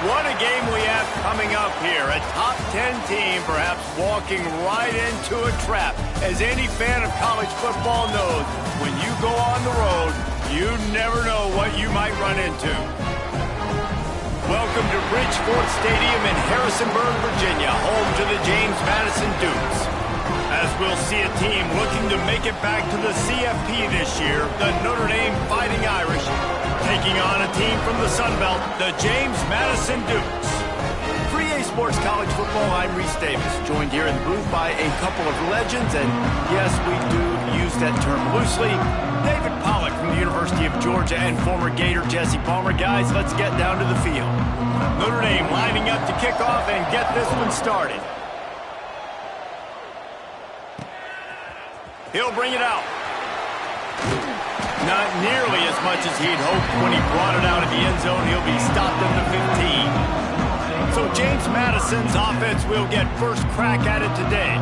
What a game we have coming up here. A top 10 team perhaps walking right into a trap. As any fan of college football knows, when you go on the road, you never know what you might run into. Welcome to Bridgeport Stadium in Harrisonburg, Virginia, home to the James Madison Dukes. As we'll see a team looking to make it back to the CFP this year, the Notre Dame Fighting Irish, taking on a team from the Sun Belt, the James Madison Dukes. For EA Sports College Football, I'm Reese Davis, joined here in the booth by a couple of legends, and yes, we do use that term loosely. David Pollack from the University of Georgia and former Gator Jesse Palmer. Guys, let's get down to the field. Notre Dame lining up to kick off and get this one started. He'll bring it out. Not nearly as much as he'd hoped when he brought it out of the end zone. He'll be stopped at the 15. So James Madison's offense will get first crack at it today.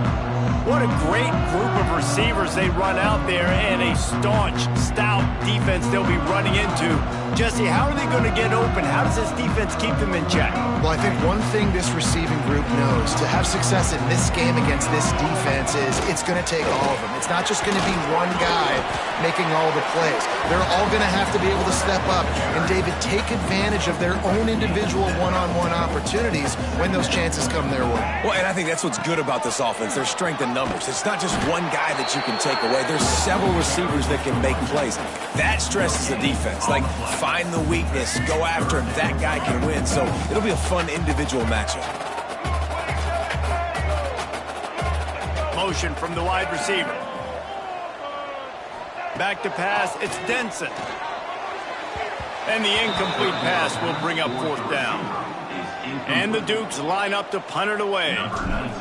What a great group of receivers they run out there, and a staunch, stout defense they'll be running into. Jesse, how are they going to get open? How does this defense keep them in check? Well, I think one thing this receiving group knows, to have success in this game against this defense, is it's going to take all of them. It's not just going to be one guy making all the plays. They're all going to have to be able to step up and, David, take advantage of their own individual one-on-one opportunities when those chances come their way. Well, and I think that's what's good about this offense. Their strength in numbers. It's not just one guy that you can take away. There's several receivers that can make plays. That stresses the defense. Like, find the weakness, go after him. That guy can win. So it'll be a fun individual matchup. Motion from the wide receiver. Back to pass, it's Denson. And the incomplete pass will bring up fourth down. And the Dukes line up to punt it away.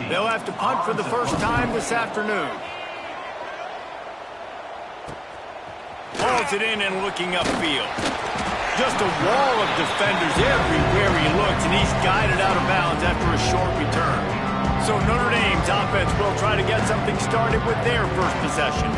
They'll have to punt for the first time this afternoon. Hauls it in and looking upfield. Just a wall of defenders everywhere he looks, and he's guided out of bounds after a short return. So Notre Dame's offense will try to get something started with their first possession.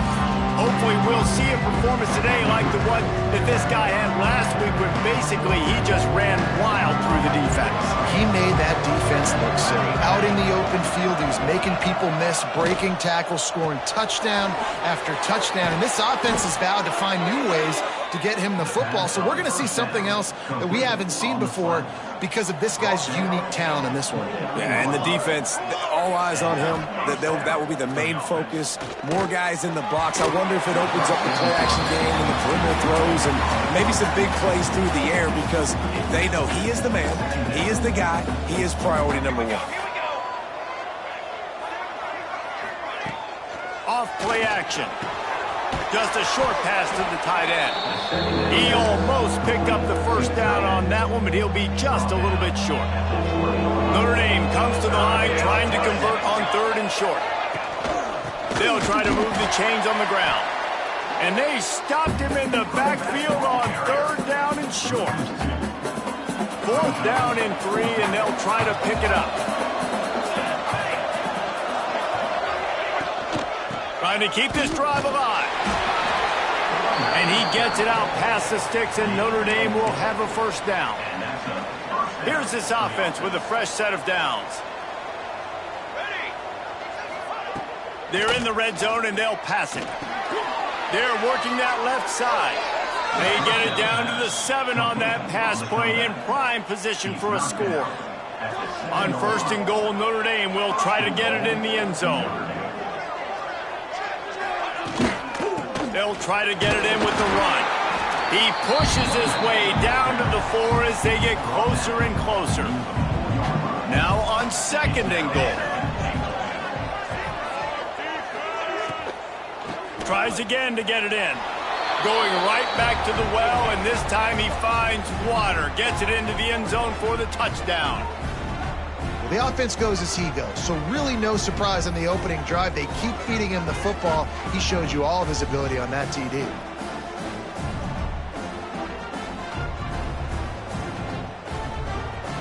Hopefully we'll see a performance today like the one that this guy had last week, when basically he just ran wild through the defense. He made that defense look silly. Out in the open field, he was making people miss, breaking tackles, scoring touchdown after touchdown. And this offense has vowed to find new ways to get him the football. So we're going to see something else that we haven't seen before because of this guy's unique talent in this one. Yeah, and the defense, all eyes on him. That will be the main focus. More guys in the box. I wonder if it opens up the play-action game and the perimeter throws and maybe some big plays through the air, because they know he is the man, he is the guy, he is priority number one. Off play action. Just a short pass to the tight end. He almost picked up the first down on that one, but he'll be just a little bit short. Notre Dame comes to the line trying to convert on third and short. They'll try to move the chains on the ground. And they stopped him in the backfield on third down and short. Fourth down and 3, and they'll try to pick it up. Trying to keep this drive alive. And he gets it out past the sticks, and Notre Dame will have a first down. Here's this offense with a fresh set of downs. They're in the red zone, and they'll pass it. They're working that left side. They get it down to the 7 on that pass play, in prime position for a score. On first and goal, Notre Dame will try to get it in the end zone. They'll try to get it in with the run. He pushes his way down to the 4 as they get closer and closer. Now on second and goal. Tries again to get it in. Going right back to the well, and this time he finds water. Gets it into the end zone for the touchdown. The offense goes as he goes, so really no surprise on the opening drive. They keep feeding him the football. He showed you all of his ability on that TD.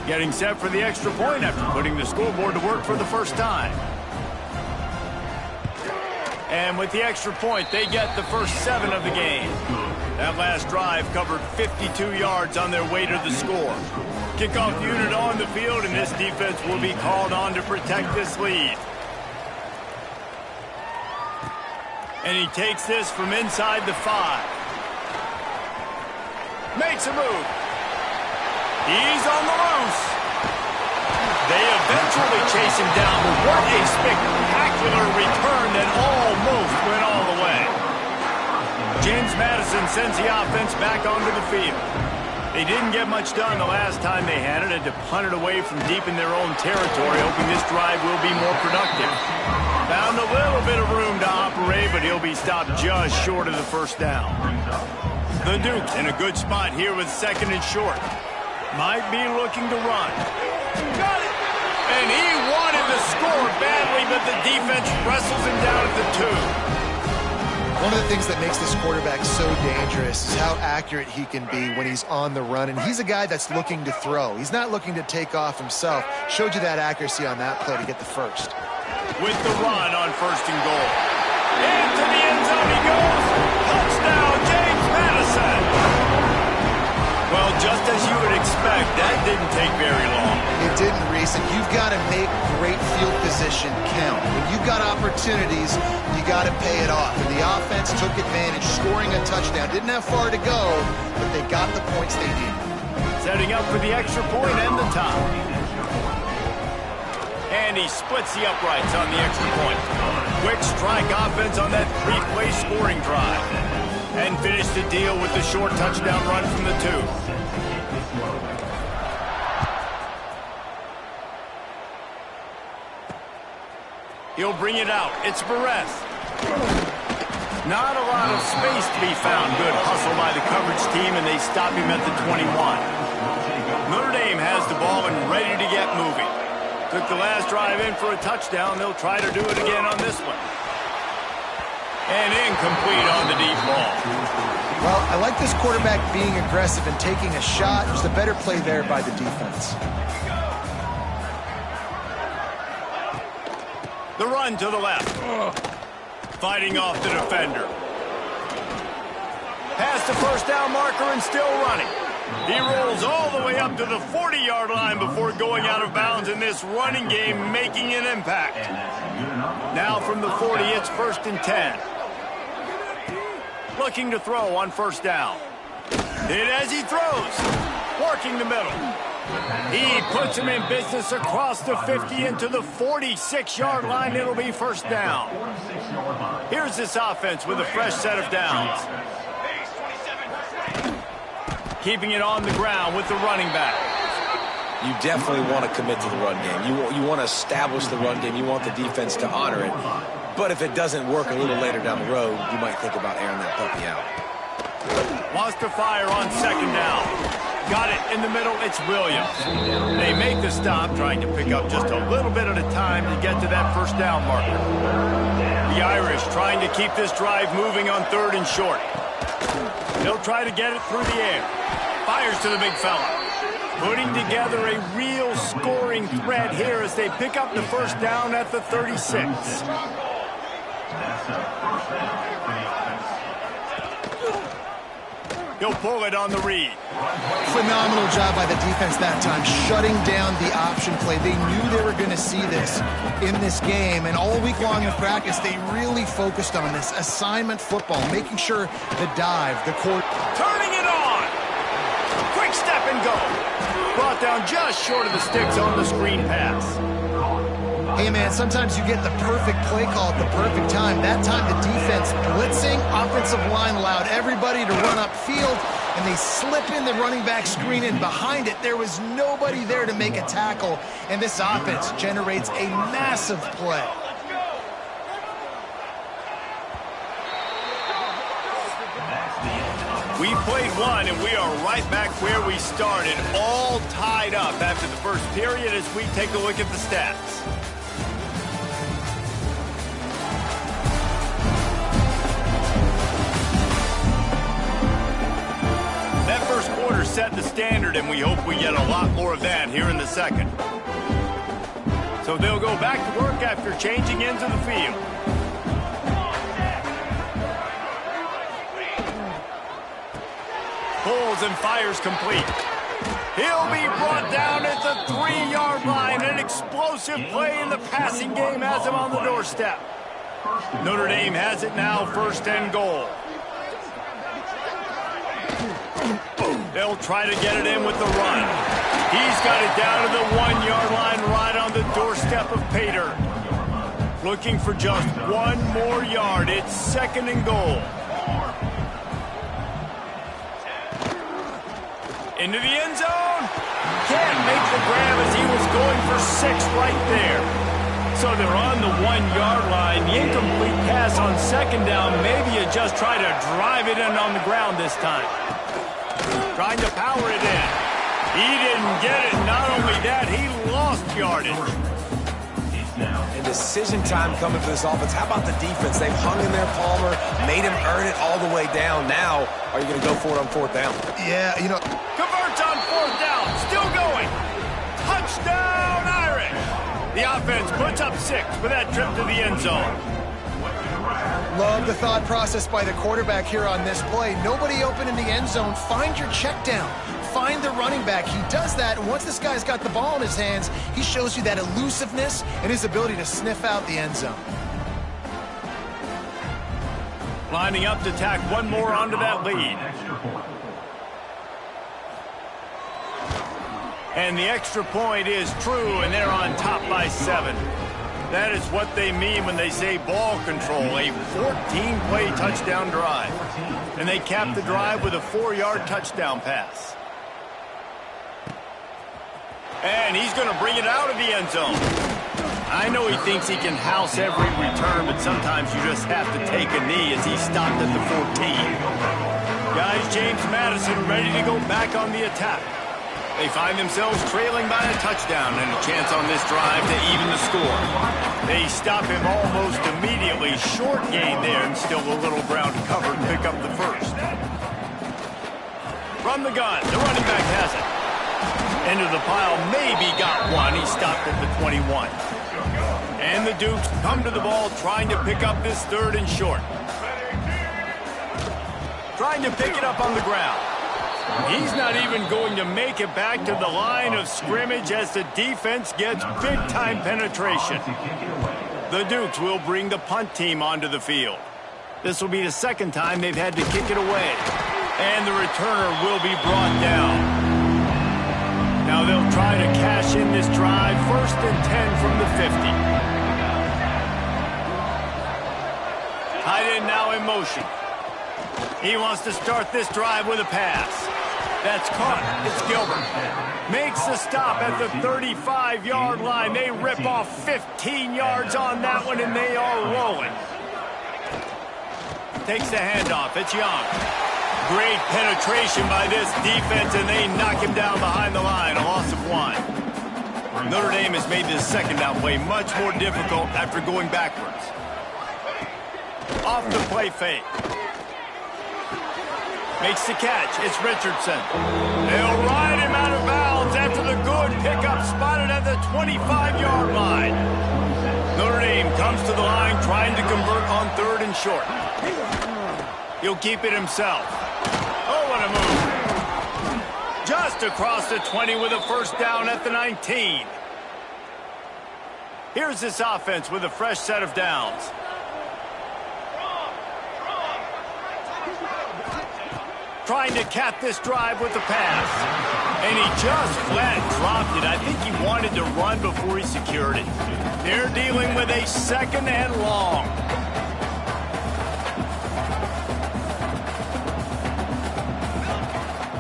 Getting set for the extra point after putting the scoreboard to work for the first time. And with the extra point, they get the first 7 of the game. That last drive covered 52 yards on their way to the score. Kickoff unit on the field, and this defense will be called on to protect this lead. And he takes this from inside the 5. Makes a move. He's on the loose. They eventually chase him down, but what a spectacular return that almost went all the way. James Madison sends the offense back onto the field. They didn't get much done the last time they had it, and to punt it away from deep in their own territory, hoping this drive will be more productive. Found a little bit of room to operate, but he'll be stopped just short of the first down. The Dukes in a good spot here with 2nd and short. Might be looking to run. Got it! And he wanted to score badly, but the defense wrestles him down at the 2. One of the things that makes this quarterback so dangerous is how accurate he can be when he's on the run. And he's a guy that's looking to throw. He's not looking to take off himself. Showed you that accuracy on that play to get the first. With the run on 1st and goal. Into the end zone he goes. Touchdown, James Madison. Well, just as you would expect, that didn't take very long. It didn't, Reese, and you've got to make great field position count. When you've got opportunities, you got to pay it off. And the offense took advantage, scoring a touchdown. Didn't have far to go, but they got the points they needed. Setting up for the extra point and the tie. And he splits the uprights on the extra point. Quick strike offense on that 3-play scoring drive. And finish the deal with the short touchdown run from the 2. He'll bring it out. It's Perez. Not a lot of space to be found. Good hustle by the coverage team, and they stop him at the 21. Notre Dame has the ball and ready to get moving. Took the last drive in for a touchdown. They'll try to do it again on this one. And incomplete on the deep ball. Well, I like this quarterback being aggressive and taking a shot. There's a better play there by the defense. The run to the left. Fighting off the defender. Past the first down marker and still running. He rolls all the way up to the 40-yard line before going out of bounds in this running game, making an impact. Now from the 40, it's 1st and 10. Looking to throw on 1st down. Hit as he throws. Working the middle. He puts him in business across the 50 into the 46-yard line. It'll be 1st down. Here's this offense with a fresh set of downs. Keeping it on the ground with the running back. You definitely want to commit to the run game. You want to establish the run game. You want the defense to honor it. But if it doesn't work a little later down the road, you might think about airing that puppy out. Wants to fire on 2nd down. Got it in the middle. It's Williams. They make the stop, trying to pick up just a little bit at a time to get to that 1st down marker. The Irish trying to keep this drive moving on 3rd and short. They'll try to get it through the air. Fires to the big fella. Putting together a real scoring threat here as they pick up the 1st down at the 36. He'll pull it on the read. Phenomenal job by the defense that time, shutting down the option play. They knew they were going to see this in this game, and all week long in practice, they really focused on this assignment football, making sure the dive, the court. Turning it on. Quick step and go. Brought down just short of the sticks on the screen pass. Hey, man, sometimes you get the perfect play call at the perfect time. That time the defense blitzing, offensive line allowed everybody to run upfield, and they slip in the running back screen in behind it. There was nobody there to make a tackle, and this offense generates a massive play. We played one, and we are right back where we started, all tied up after the first period as we take a look at the stats. That first quarter set the standard, and we hope we get a lot more of that here in the second. So they'll go back to work after changing into the field. Pulls and fires complete. He'll be brought down at the 3-yard line. An explosive play in the passing game has him on the doorstep. Notre Dame has it now, 1st and goal. They'll try to get it in with the run. He's got it down to the 1-yard line right on the doorstep of Pater. Looking for just 1 more yard. It's 2nd and goal. Into the end zone. Can't make the grab as he was going for 6 right there. So they're on the 1-yard line. The incomplete pass on 2nd down. Maybe you just try to drive it in on the ground this time. Trying to power it in. He didn't get it. Not only that, he lost yardage. And decision time coming for this offense. How about the defense? They've hung in there, Palmer, made him earn it all the way down. Now, are you going to go for it on 4th down? Yeah, you know. Converts on 4th down. Still going. Touchdown, Irish. The offense puts up 6 for that trip to the end zone. Love the thought process by the quarterback here on this play. Nobody open in the end zone. Find your check down. Find the running back. He does that, and once this guy's got the ball in his hands, he shows you that elusiveness and his ability to sniff out the end zone. Lining up to tack one more onto that lead. And the extra point is true, and they're on top by 7. That is what they mean when they say ball control, a 14-play touchdown drive. And they cap the drive with a 4-yard touchdown pass. And he's going to bring it out of the end zone. I know he thinks he can house every return, but sometimes you just have to take a knee as he stopped at the 14. Guys, James Madison ready to go back on the attack. They find themselves trailing by a touchdown and a chance on this drive to even the score. They stop him almost immediately. Short gain there and still a little ground covered. Pick up the 1st. From the gun, the running back has it. Into the pile, maybe got one. He stopped at the 21. And the Dukes come to the ball trying to pick up this 3rd and short. Trying to pick it up on the ground. He's not even going to make it back to the line of scrimmage as the defense gets big-time penetration. The Dukes will bring the punt team onto the field. This will be the 2nd time they've had to kick it away. And the returner will be brought down. Now they'll try to cash in this drive. 1st and 10 from the 50. Tight end now in motion. He wants to start this drive with a pass. That's caught. It's Gilbert. Makes the stop at the 35-yard line. They rip off 15 yards on that one, and they are rolling. Takes the handoff. It's Young. Great penetration by this defense, and they knock him down behind the line. A loss of 1. Notre Dame has made this 2nd down play much more difficult after going backwards. Off the play fake. Makes the catch. It's Richardson. They'll ride him out of bounds after the good pickup spotted at the 25-yard line. Notre Dame comes to the line trying to convert on 3rd and short. He'll keep it himself. Oh, what a move. Just across the 20 with a 1st down at the 19. Here's this offense with a fresh set of downs. Trying to cap this drive with the pass. And he just flat dropped it. I think he wanted to run before he secured it. They're dealing with a 2nd and long.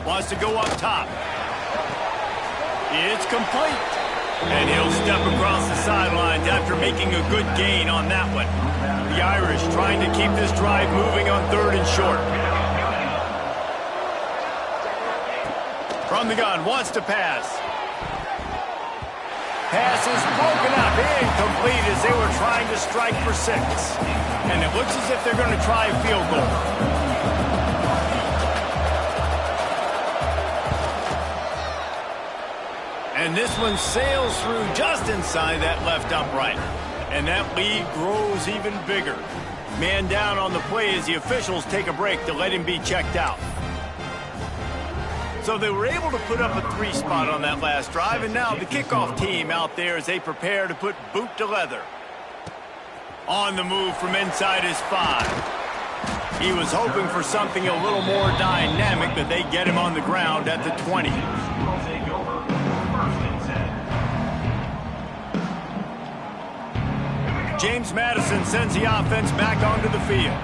Wants to go up top. It's complete. And he'll step across the sidelines after making a good gain on that one. The Irish trying to keep this drive moving on 3rd and short. From the gun, wants to pass. Pass is broken up, incomplete as they were trying to strike for 6. And it looks as if they're going to try a field goal. And this one sails through just inside that left upright. And that lead grows even bigger. Man down on the play as the officials take a break to let him be checked out. So they were able to put up a 3 spot on that last drive, and now the kickoff team out there as they prepare to put boot to leather. On the move from inside his 5. He was hoping for something a little more dynamic, but they get him on the ground at the 20. James Madison sends the offense back onto the field.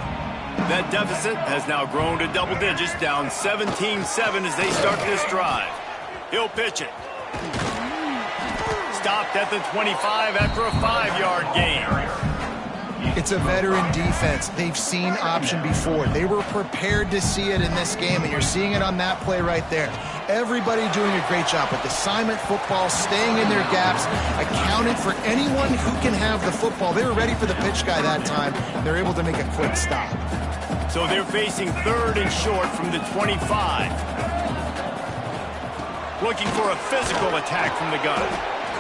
That deficit has now grown to double digits, down 17-7 as they start this drive. He'll pitch it. Stopped at the 25 after a 5-yard gain. It's a veteran defense. They've seen option before. They were prepared to see it in this game, and you're seeing it on that play right there. Everybody doing a great job with assignment football, staying in their gaps, accounted for anyone who can have the football. They were ready for the pitch guy that time. They're able to make a quick stop. So they're facing 3rd and short from the 25. Looking for a physical attack from the gun.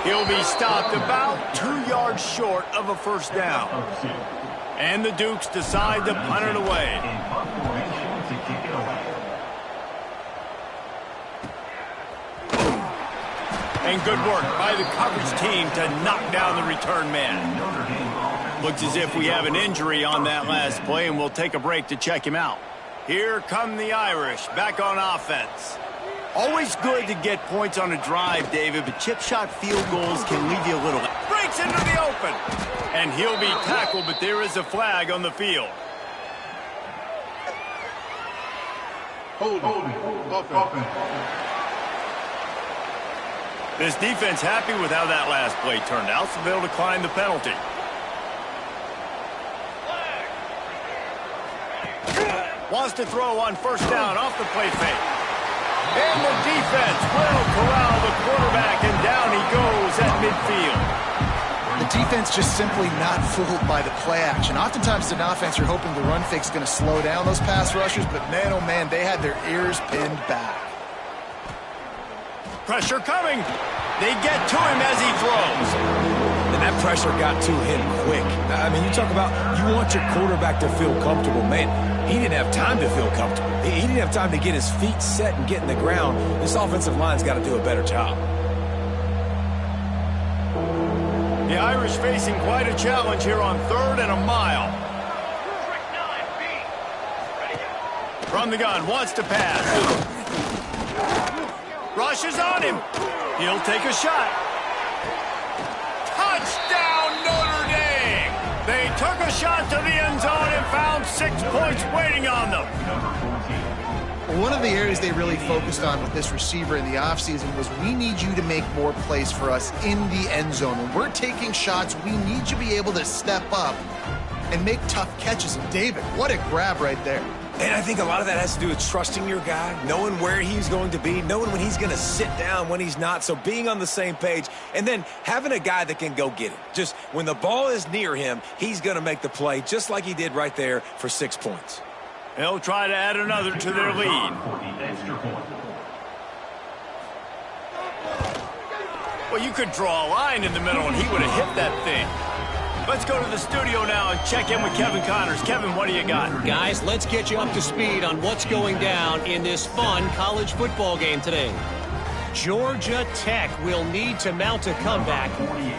He'll be stopped about 2 yards short of a first down. And the Dukes decide to punt it away. And good work by the coverage team to knock down the return man. Looks as if we have an injury on that last play, and we'll take a break to check him out. Here come the Irish, back on offense. Always good to get points on a drive, David, but chip shot field goals can leave you a little. Breaks into the open. And he'll be tackled, but there is a flag on the field. Holding. Offense. This defense happy with how that last play turned out, so they'll decline the penalty. Wants to throw on first down off the play fake. And the defense will corral the quarterback, and down he goes at midfield. The defense just simply not fooled by the play action. Oftentimes, an offense, you're hoping the run fake's going to slow down those pass rushers, but man, oh man, they had their ears pinned back. Pressure coming. They get to him as he throws. And that pressure got to him quick. I mean, you talk about you want your quarterback to feel comfortable. Man, he didn't have time to feel comfortable. He didn't have time to get his feet set and get in the ground. This offensive line's got to do a better job. The Irish facing quite a challenge here on 3rd and a mile. From the gun, wants to pass. Rushes on him. He'll take a shot. Touchdown, Notre Dame! They took a shot to the end zone and found 6 points waiting on them. One of the areas they really focused on with this receiver in the offseason was we need you to make more plays for us in the end zone. When we're taking shots, we need you to be able to step up and make tough catches. And David, what a grab right there. And I think a lot of that has to do with trusting your guy, knowing where he's going to be, knowing when he's going to sit down, when he's not, so being on the same page, and then having a guy that can go get it. Just when the ball is near him, he's going to make the play, just like he did right there for 6 points. They'll try to add another to their lead. Well, you could draw a line in the middle, and he would have hit that thing. Let's go to the studio now and check in with Kevin Connors. Kevin, what do you got? Guys, let's get you up to speed on what's going down in this fun college football game today. Georgia Tech will need to mount a comeback,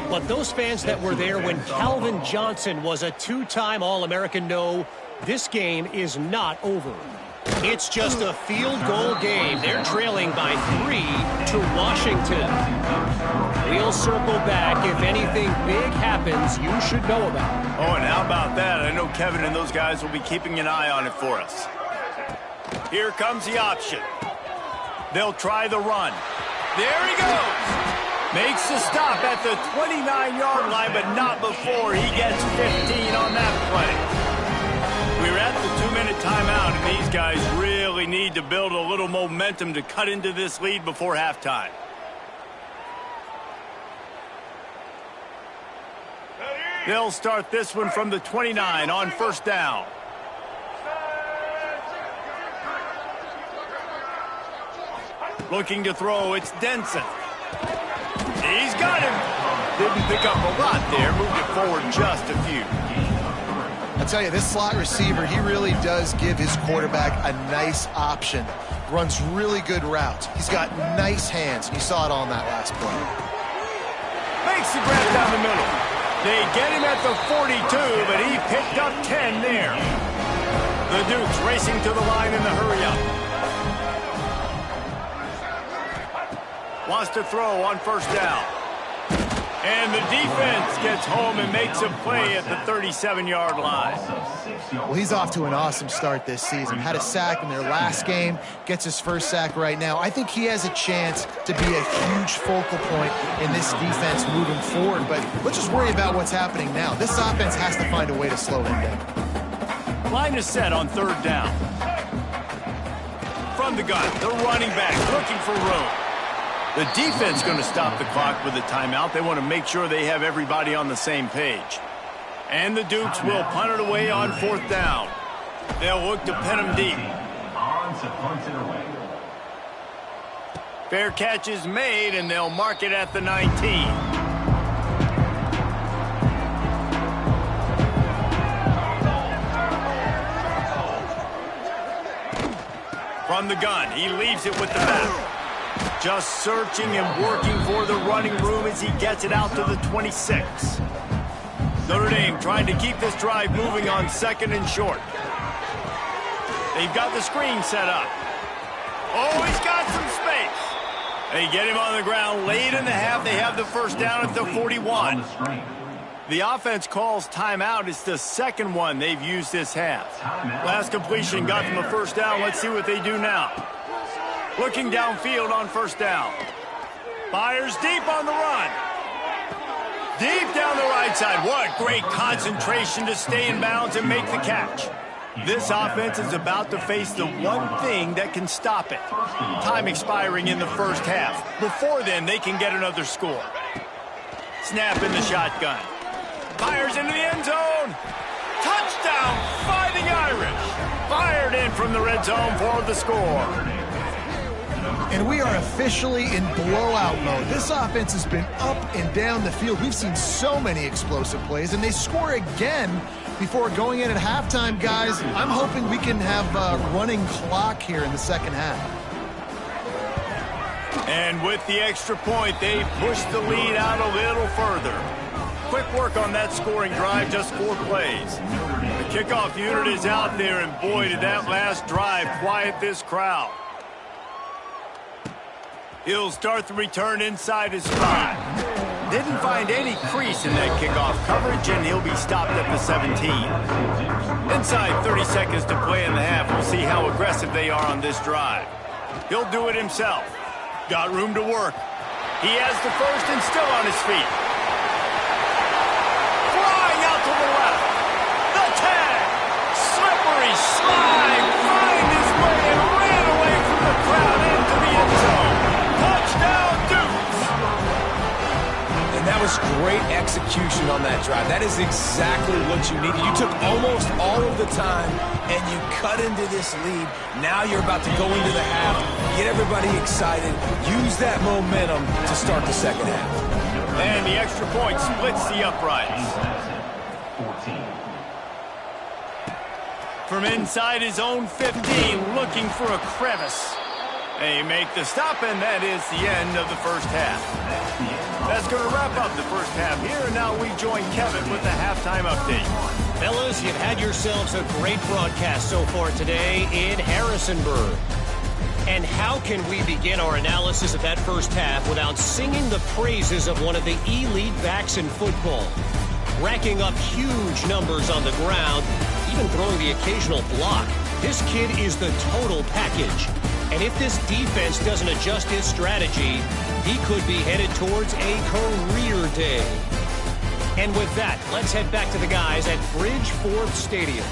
but those fans that were there when Calvin Johnson was a 2-time All-American know this game is not over. It's just a field goal game. They're trailing by 3 to Washington. We'll circle back if anything big happens you should know about. Oh, and how about that? I know Kevin and those guys will be keeping an eye on it for us. Here comes the option. They'll try the run. There he goes. Makes the stop at the 29-yard line, but not before he gets 15 on that play. We're at the 2-minute timeout, and these guys really need to build a little momentum to cut into this lead before halftime. They'll start this one from the 29 on first down. Looking to throw, it's Denson. He's got him. Didn't pick up a lot there, moved it forward just a few. I tell you, this slot receiver, he really does give his quarterback a nice option. runs really good routes. He's got nice hands. You saw it all in that last play. Makes the grab down the middle. They get him at the 42, but he picked up 10 there. The Dukes racing to the line in the hurry-up. Wants to throw on first down. And the defense gets home and makes a play at the 37-yard line. Well, he's off to an awesome start this season. Had a sack in their last game, gets his first sack right now. I think he has a chance to be a huge focal point in this defense moving forward. But let's just worry about what's happening now. This offense has to find a way to slow him down. Line is set on third down. From the gun, the running back looking for room. The defense going to stop the clock with a timeout. They want to make sure they have everybody on the same page. And the Dukes will punt it away on fourth down. They'll look to pin them deep. Fair catch is made, and they'll mark it at the 19. From the gun, he leaves it with the back. Just searching and working for the running room as he gets it out to the 26. Notre Dame trying to keep this drive moving on second and short. They've got the screen set up. Oh, he's got some space. They get him on the ground late in the half. They have the first down at the 41. The offense calls timeout. It's the second one they've used this half. Last completion got them a first down. Let's see what they do now. Looking downfield on first down. Fires deep on the run. Deep down the right side. What great concentration to stay in bounds and make the catch. This offense is about to face the one thing that can stop it. Time expiring in the first half. Before then, they can get another score. Snap in the shotgun. Fires into the end zone. Touchdown, Fighting Irish. Fired in from the red zone for the score. And we are officially in blowout mode. This offense has been up and down the field. We've seen so many explosive plays, and they score again before going in at halftime, guys. I'm hoping we can have a running clock here in the second half. And with the extra point, they push the lead out a little further. Quick work on that scoring drive, just 4 plays. The kickoff unit is out there, and boy, did that last drive quiet this crowd. He'll start the return inside his spot. Didn't find any crease in that kickoff coverage, and he'll be stopped at the 17. Inside 30 seconds to play in the half. We'll see how aggressive they are on this drive. He'll do it himself. Got room to work. He has the first and still on his feet. Flying out to the left. The tag. Slippery slide. Find his way and ran away from the crowd into the end zone. Touchdown, Dukes! And that was great execution on that drive. That is exactly what you needed. You took almost all of the time, and you cut into this lead. Now you're about to go into the half, get everybody excited, use that momentum to start the second half. And the extra point splits the uprights. From inside his own 15, looking for a crevice. They make the stop, and that is the end of the first half. That's going to wrap up the first half here, and now we join Kevin with the halftime update. Fellas, you've had yourselves a great broadcast so far today in Harrisonburg. And how can we begin our analysis of that first half without singing the praises of one of the elite backs in football? Racking up huge numbers on the ground, even throwing the occasional block. This kid is the total package. And if this defense doesn't adjust his strategy, he could be headed towards a career day. And with that, let's head back to the guys at Bridgeforth Stadium.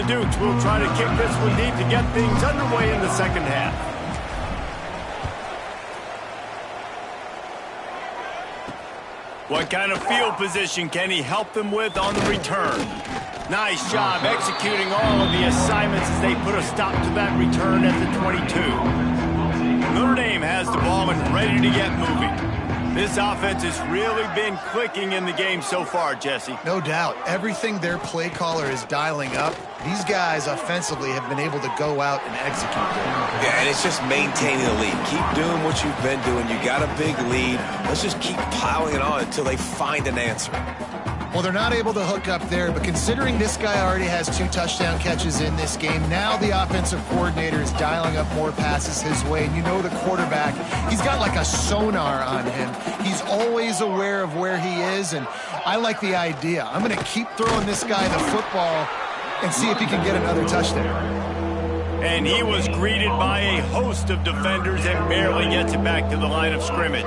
Dukes will try to kick this one deep to get things underway in the second half. What kind of field position can he help them with on the return? Nice job executing all of the assignments as they put a stop to that return at the 22. Notre Dame has the ball and ready to get moving. This offense has really been clicking in the game so far, Jesse. No doubt. Everything their play caller is dialing up, these guys offensively have been able to go out and execute. Yeah, and it's just maintaining the lead. Keep doing what you've been doing. You got a big lead. Let's just keep piling it on until they find an answer. Well, they're not able to hook up there, but considering this guy already has 2 touchdown catches in this game, now the offensive coordinator is dialing up more passes his way. And you know the quarterback, he's got like a sonar on him. He's always aware of where he is, and I like the idea. I'm going to keep throwing this guy the football and see if he can get another touchdown. And he was greeted by a host of defenders and barely gets it back to the line of scrimmage.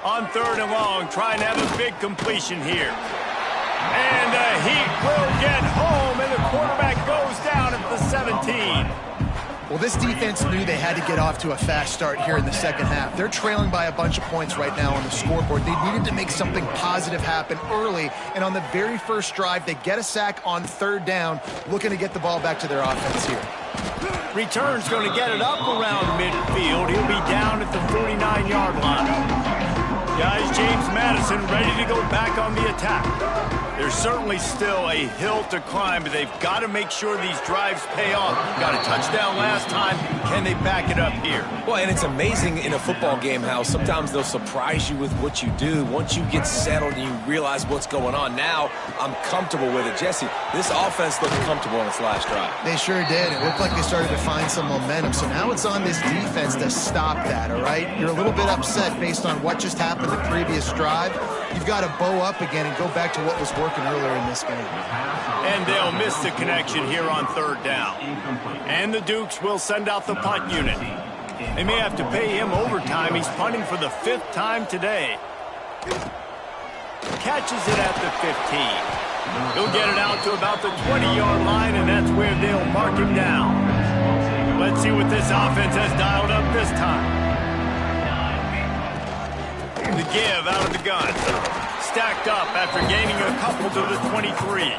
On 3rd and long, trying to have a big completion here. And the Heat will get home, and the quarterback goes down at the 17. Well, this defense knew they had to get off to a fast start here in the second half. They're trailing by a bunch of points right now on the scoreboard. They needed to make something positive happen early, and on the very first drive, they get a sack on 3rd down, looking to get the ball back to their offense here. Return's going to get it up around midfield. He'll be down at the 49-yard line. Guys, James Madison ready to go back on the attack. There's certainly still a hill to climb, but they've got to make sure these drives pay off. Got a touchdown last time. Can they back it up here? Well, and it's amazing in a football game how sometimes they'll surprise you with what you do. Once you get settled and you realize what's going on, now I'm comfortable with it. Jesse, this offense looked comfortable on its last drive. They sure did. It looked like they started to find some momentum. So now it's on this defense to stop that, all right? You're a little bit upset based on what just happened the previous drive. You've got to bow up again and go back to what was working earlier in this game. And they'll miss the connection here on 3rd down. And the Dukes will send out the punt unit. They may have to pay him overtime. He's punting for the 5th time today. Catches it at the 15. He'll get it out to about the 20-yard line, and that's where they'll mark him down. Let's see what this offense has dialed up this time. The give out of the gun. Stacked up after gaining a couple to the 23.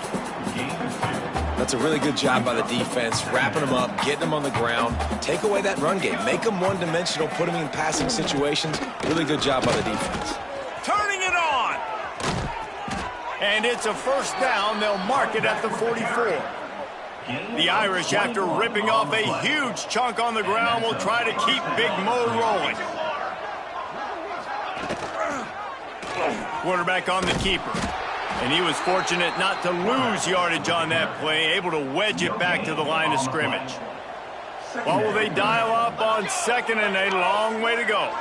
That's a really good job by the defense, wrapping them up, getting them on the ground. Take away that run game. Make them one-dimensional, put them in passing situations. Really good job by the defense. Turning it on. And it's a 1st down. They'll mark it at the 44. The Irish, after ripping off a huge chunk on the ground, will try to keep Big Mo rolling. Quarterback on the keeper. And he was fortunate not to lose yardage on that play, able to wedge it back to the line of scrimmage. What will they dial up on 2nd and a long way to go?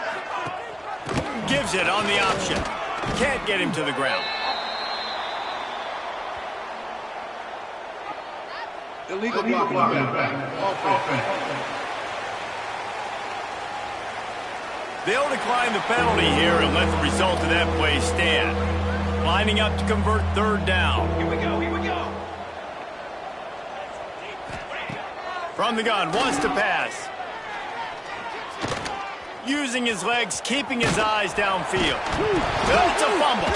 Gives it on the option. Can't get him to the ground. Illegal blocking offense. They'll decline the penalty here and let the result of that play stand. Lining up to convert 3rd down. Here we go. From the gun, wants to pass. Using his legs, keeping his eyes downfield. It's a fumble.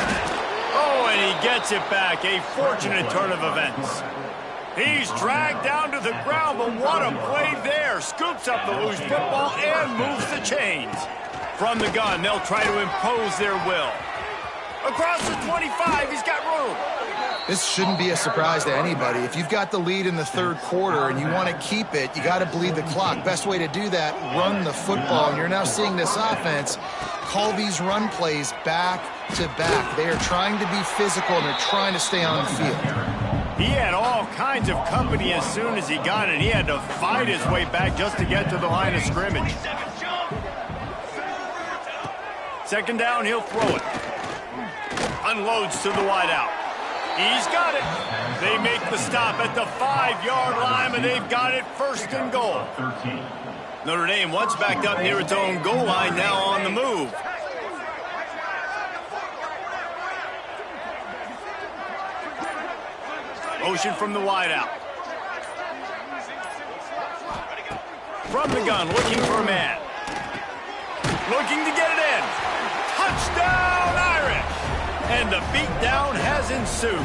Oh, and he gets it back. A fortunate turn of events. He's dragged down to the ground, but what a play there. Scoops up the loose football and moves the chains. From the gun, they'll try to impose their will. Across the 25, he's got room. This shouldn't be a surprise to anybody. If you've got the lead in the 3rd quarter and you want to keep it, you got to bleed the clock. Best way to do that, run the football. And you're now seeing this offense call these run plays back to back. They are trying to be physical, and they're trying to stay on the field. He had all kinds of company as soon as he got it. He had to fight his way back just to get to the line of scrimmage. 2nd down, he'll throw it. Unloads to the wideout. He's got it. They make the stop at the 5-yard line, but they've got it 1st and goal. Notre Dame once backed up near its own goal line, now on the move. Motion from the wideout. From the gun, looking for a man. Looking to get it in. Touchdown, Irish! And the beatdown has ensued.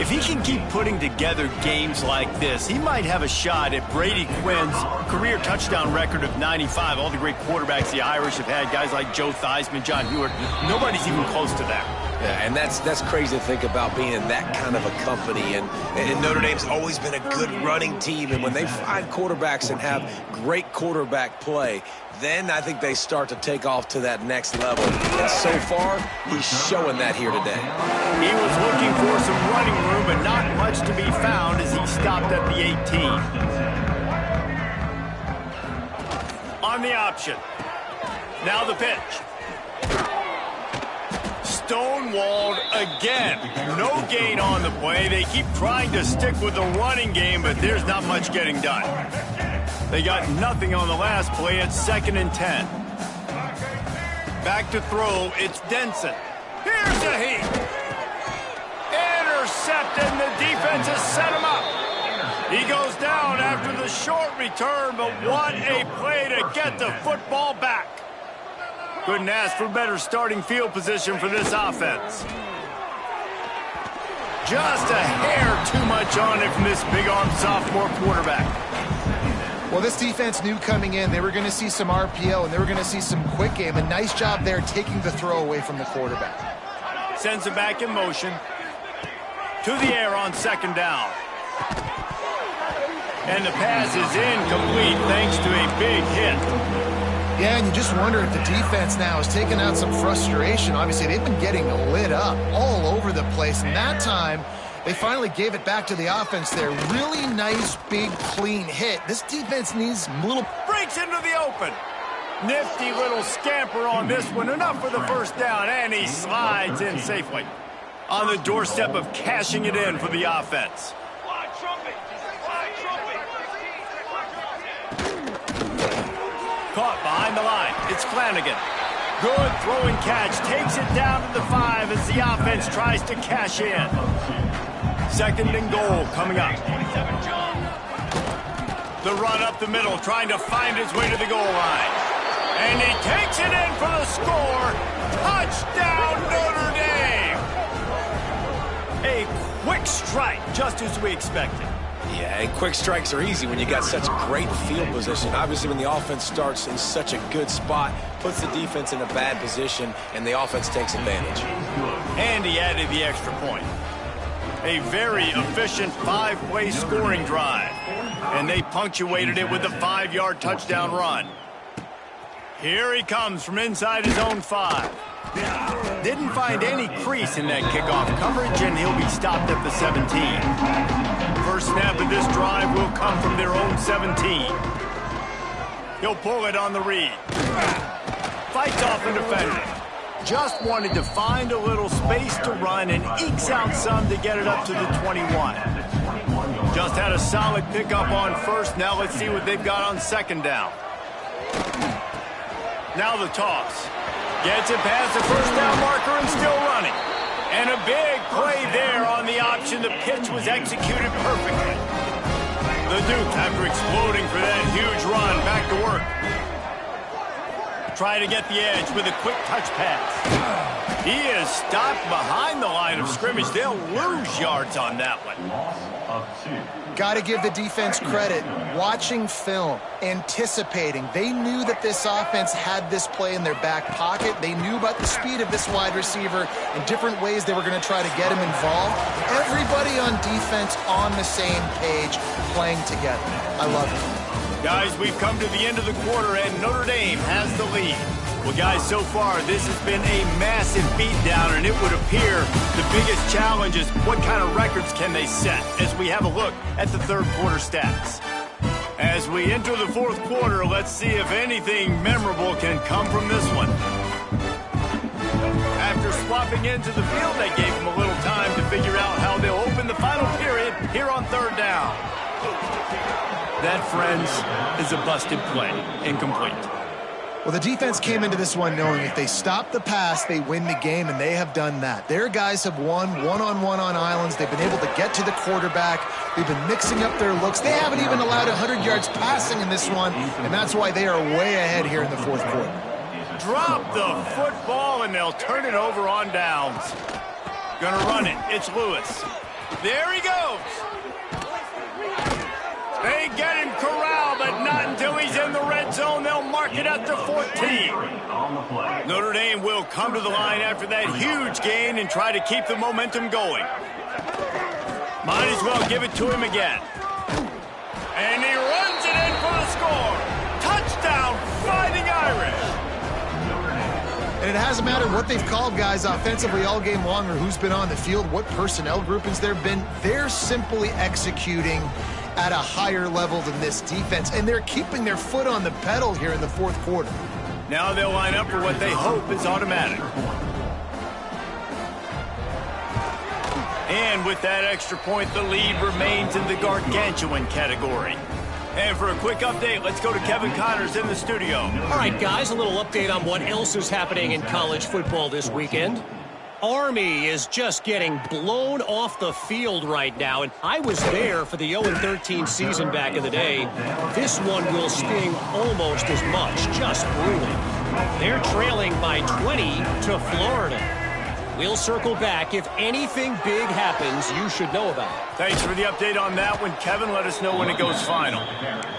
If he can keep putting together games like this, he might have a shot at Brady Quinn's career touchdown record of 95. All the great quarterbacks the Irish have had, guys like Joe Theismann, John Hewitt, nobody's even close to that. Yeah, and that's crazy to think about being in that kind of a company. And Notre Dame's always been a good running team. And when they find quarterbacks and have great quarterback play, then I think they start to take off to that next level. And so far, he's showing that here today. He was looking for some running room, but not much to be found as he stopped at the 18. On the option. Now the pitch. Stonewalled again. No gain on the play. They keep trying to stick with the running game, but there's not much getting done. They got nothing on the last play at 2nd and 10. Back to throw. It's Denson. Here's a heat. Intercepted, and the defense has set him up. He goes down after the short return, but what a play to get the football back. Couldn't ask for better starting field position for this offense. Just a hair too much on it from this big-arm sophomore quarterback. Well, this defense knew coming in they were going to see some RPO and they were going to see some quick game. A nice job there taking the throw away from the quarterback. Sends it back in motion. To the air on 2nd down. And the pass is incomplete thanks to a big hit. Yeah, and you just wonder if the defense now is taking out some frustration. Obviously, they've been getting lit up all over the place. And that time, they finally gave it back to the offense there. Really nice, big, clean hit. This defense needs a little... Breaks into the open. Nifty little scamper on this one. Enough for the first down, and he slides in safely. On the doorstep of cashing it in for the offense. Caught behind the line. It's Flanagan. Good throw and catch. Takes it down to the 5 as the offense tries to cash in. 2nd and goal coming up. The run up the middle, trying to find his way to the goal line. And he takes it in for the score. Touchdown, Notre Dame! A quick strike, just as we expected. Yeah, and quick strikes are easy when you got such great field position. Obviously, when the offense starts in such a good spot, puts the defense in a bad position, and the offense takes advantage. And he added the extra point. A very efficient 5-play scoring drive. And they punctuated it with a 5-yard touchdown run. Here he comes from inside his own 5. Didn't find any crease in that kickoff coverage, and he'll be stopped at the 17. First snap of this drive will come from their own 17. He'll pull it on the read. Fights off the defender. Just wanted to find a little space to run and ekes out some to get it up to the 21. Just had a solid pickup on first. Now let's see what they've got on 2nd down. Now the toss. Gets it past the first down marker and still running. And a big play there on the option. The pitch was executed perfectly. The Duke, after exploding for that huge run, back to work. Try to get the edge with a quick touch pass. He is stopped behind the line of scrimmage. They'll lose yards on that one. Got to give the defense credit. Watching film, anticipating. They knew that this offense had this play in their back pocket. They knew about the speed of this wide receiver and different ways they were going to try to get him involved. Everybody on defense on the same page, playing together. I love it. Guys, we've come to the end of the quarter, and Notre Dame has the lead. Well, guys, so far, this has been a massive beatdown, and it would appear the biggest challenge is what kind of records can they set as we have a look at the third quarter stats. As we enter the fourth quarter, let's see if anything memorable can come from this one. After swapping into the field, they gave them a little time to figure out how they'll open the final period here on 3rd down. That, friends, is a busted play. Incomplete. Well, the defense came into this one knowing if they stop the pass, they win the game, and they have done that. Their guys have won one-on-one on islands. They've been able to get to the quarterback. They've been mixing up their looks. They haven't even allowed 100 yards passing in this one, and that's why they are way ahead here in the fourth quarter. Drop the football, and they'll turn it over on downs. Gonna run it. It's Lewis. There he goes. They get him corralled, but not until he's in the red zone. They'll mark it at the 14. Notre Dame will come to the line after that huge gain and try to keep the momentum going. Might as well give it to him again. And he runs it in for the score. Touchdown, Fighting Irish. And it hasn't mattered what they've called guys offensively all game long or who's been on the field, what personnel groupings there have been. They're simply executing at a higher level than this defense, and they're keeping their foot on the pedal here in the fourth quarter. Now they'll line up for what they hope is automatic. And with that extra point, the lead remains in the gargantuan category. And for a quick update, let's go to Kevin Connors in the studio. All right, guys, a little update on what else is happening in college football this weekend. Army is just getting blown off the field right now, and I was there for the 0-13 season back in the day. This one will sting almost as much, just brutal. They're trailing by 20 to Florida. We'll circle back. If anything big happens, you should know about it. Thanks for the update on that one, Kevin. Let us know when it goes final.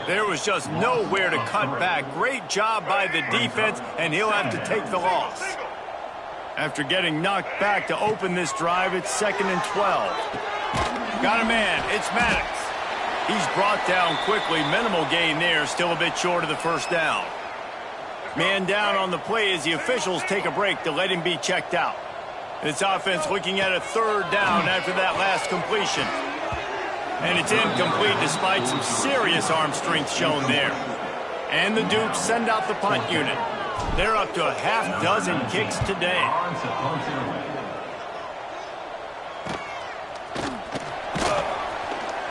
There was just nowhere to cut back. Great job by the defense, and he'll have to take the loss. After getting knocked back to open this drive, it's 2nd and 12. Got a man. It's Madison. He's brought down quickly. Minimal gain there. Still a bit short of the first down. Man down on the play as the officials take a break to let him be checked out. This offense looking at a 3rd down after that last completion. And it's incomplete despite some serious arm strength shown there. And the Dukes send out the punt unit. They're up to a half-dozen kicks today.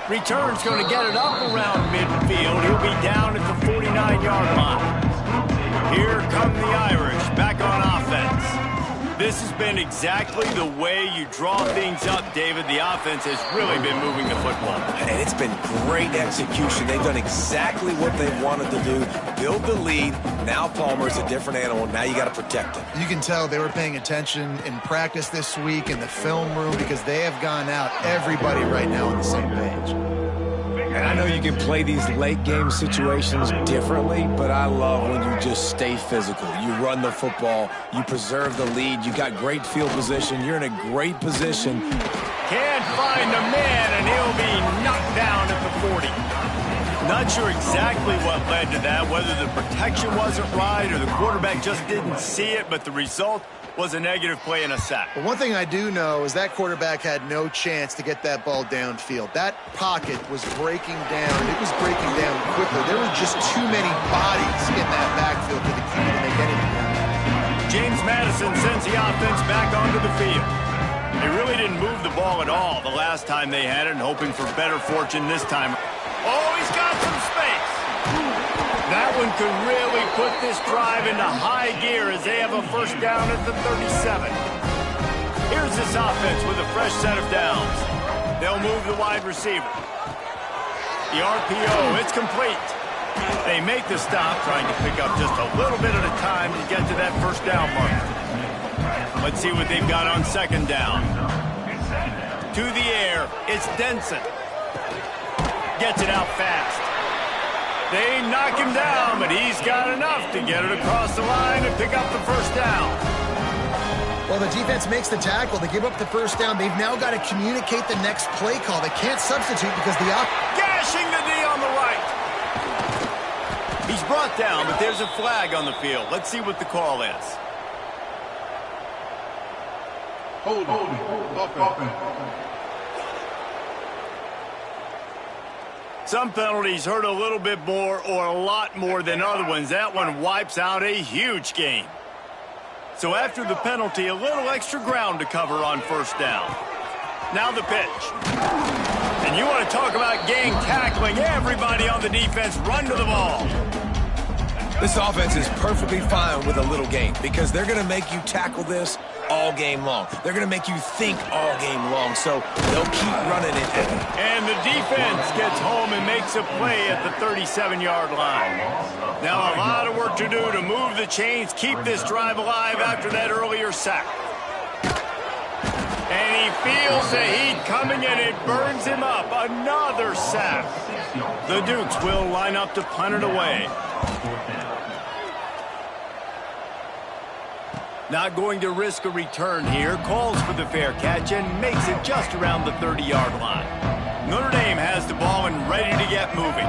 Return's going to get it up around midfield. He'll be down at the 49-yard line. Here come the Irish back on offense. This has been exactly the way you draw things up, David. The offense has really been moving the football. And it's been great execution. They've done exactly what they've wanted to do. Build the lead. Now Palmer's a different animal. Now you got to protect him. You can tell they were paying attention in practice this week in the film room because they have gone out, everybody right now on the same page. And I know you can play these late game situations differently, but I love when you just stay physical. You run the football, you preserve the lead, you got great field position, you're in a great position. Can't find a man, and he'll be knocked down at the 40. Not sure exactly what led to that, whether the protection wasn't right or the quarterback just didn't see it, but the result was a negative play and a sack. But one thing I do know is that quarterback had no chance to get that ball downfield. That pocket was breaking down. It was breaking down quickly. There were just too many bodies in that backfield for the QB to make anything happen. James Madison sends the offense back onto the field. They really didn't move the ball at all the last time they had it, and hoping for better fortune this time. Oh, he's got some space. That one could really put this drive into high gear as they have a first down at the 37. Here's this offense with a fresh set of downs. They'll move the wide receiver. The RPO, it's complete. They make the stop, trying to pick up just a little bit at a time to get to that first down mark. Let's see what they've got on 2nd down. To the air, it's Denson. Gets it out fast. They knock him down, but he's got enough to get it across the line and pick up the first down. Well, the defense makes the tackle. They give up the first down. They've now got to communicate the next play call. They can't substitute because the gashing the D on the right. He's brought down, but there's a flag on the field. Let's see what the call is. Hold offense. Some penalties hurt a little bit more or a lot more than other ones. That one wipes out a huge game. So after the penalty, a little extra ground to cover on first down. Now the pitch. And you want to talk about gang tackling. Everybody on the defense run to the ball. This offense is perfectly fine with a little game because they're going to make you tackle this all game long. They're going to make you think all game long, so they'll keep running it at you. And the defense gets home and makes a play at the 37-yard line. Now a lot of work to do to move the chains, keep this drive alive after that earlier sack. And he feels the heat coming and it burns him up. Another sack. The Dukes will line up to punt it away. Not going to risk a return here. Calls for the fair catch and makes it just around the 30-yard line. Notre Dame has the ball and ready to get moving.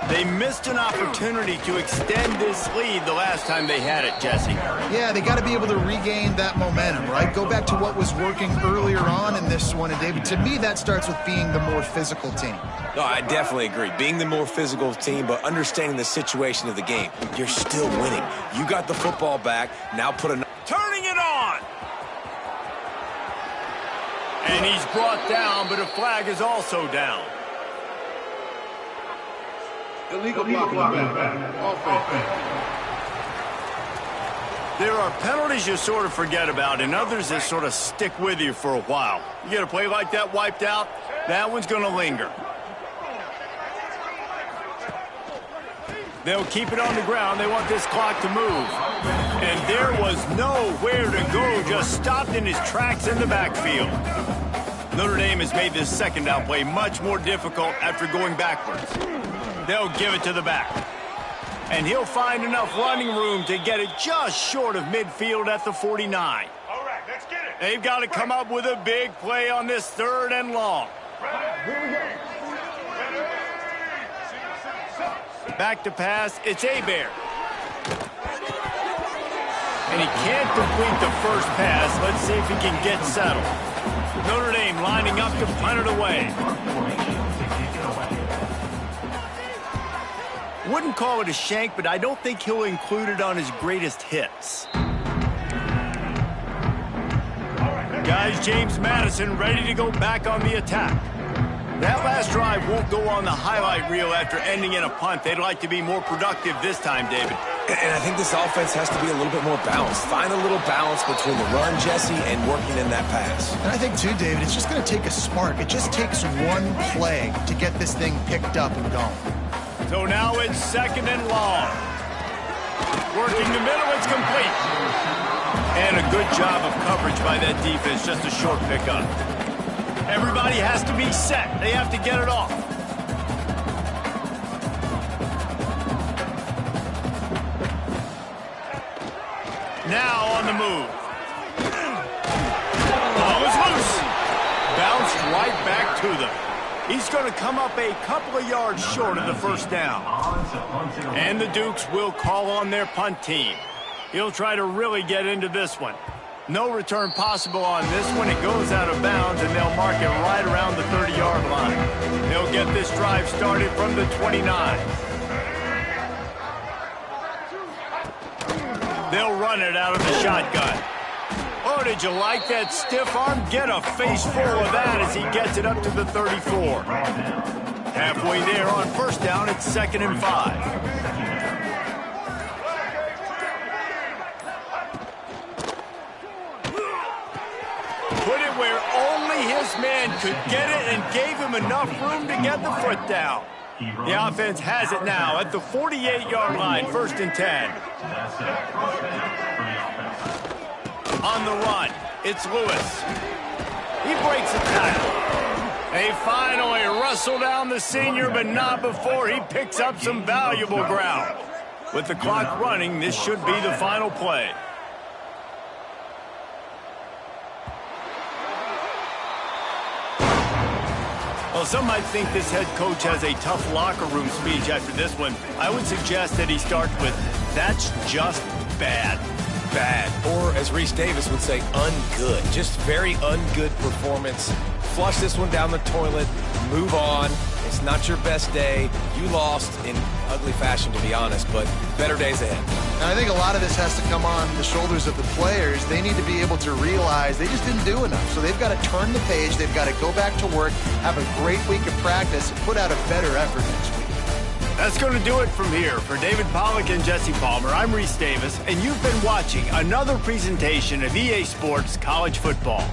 They missed an opportunity to extend this lead the last time they had it, Jesse. Yeah, they got to be able to regain that momentum, right? Go back to what was working earlier on in this one. And, David, to me, that starts with being the more physical team. No, I definitely agree. Being the more physical team, but understanding the situation of the game. You're still winning. You got the football back. Now put a... Turning it on! And he's brought down, but a flag is also down. Illegal blocking offense. There are penalties you sort of forget about and others that sort of stick with you for a while. You get a play like that wiped out, that one's going to linger. They'll keep it on the ground. They want this clock to move. And there was nowhere to go, just stopped in his tracks in the backfield. Notre Dame has made this second down play much more difficult after going backwards. They'll give it to the back. And he'll find enough running room to get it just short of midfield at the 49. All right, let's get it. They've got to come up with a big play on this 3rd and long. Back to pass, it's Hebert. And he can't complete the first pass. Let's see if he can get settled. Notre Dame lining up to punt it away. Wouldn't call it a shank, but I don't think he'll include it on his greatest hits. Guys, James Madison ready to go back on the attack. That last drive won't go on the highlight reel after ending in a punt. They'd like to be more productive this time, David. And I think this offense has to be a little bit more balanced. Find a little balance between the run, Jesse, and working in that pass. And I think, too, David, it's just going to take a spark. It just takes one play to get this thing picked up and going. So now it's 2nd and long. Working the middle, it's complete. And a good job of coverage by that defense, just a short pickup. Everybody has to be set. They have to get it off. Now on the move. Ball is loose. Bounced right back to them. He's going to come up a couple of yards short of the first down. And the Dukes will call on their punt team. He'll try to really get into this one. No return possible on this one. It goes out of bounds, and they'll mark it right around the 30-yard line. They'll get this drive started from the 29. They'll run it out of the shotgun. Oh, did you like that stiff arm? Get a face full of that as he gets it up to the 34. Halfway there on first down, it's 2nd and 5. Put it where only his man could get it and gave him enough room to get the foot down. The offense has it now at the 48-yard line, 1st and 10. On the run, it's Lewis. He breaks the tackle. They finally wrestle down the senior, but not before he picks up some valuable ground. With the clock running, this should be the final play. Well, some might think this head coach has a tough locker room speech after this one. I would suggest that he starts with, "That's just bad." Bad. Or, as Reese Davis would say, ungood. Just very ungood performance. Flush this one down the toilet. Move on. It's not your best day. You lost in ugly fashion, to be honest, but better days ahead. And I think a lot of this has to come on the shoulders of the players. They need to be able to realize they just didn't do enough. So they've got to turn the page. They've got to go back to work, have a great week of practice, and put out a better effort next week. That's going to do it from here. For David Pollack and Jesse Palmer, I'm Reese Davis, and you've been watching another presentation of EA Sports College Football.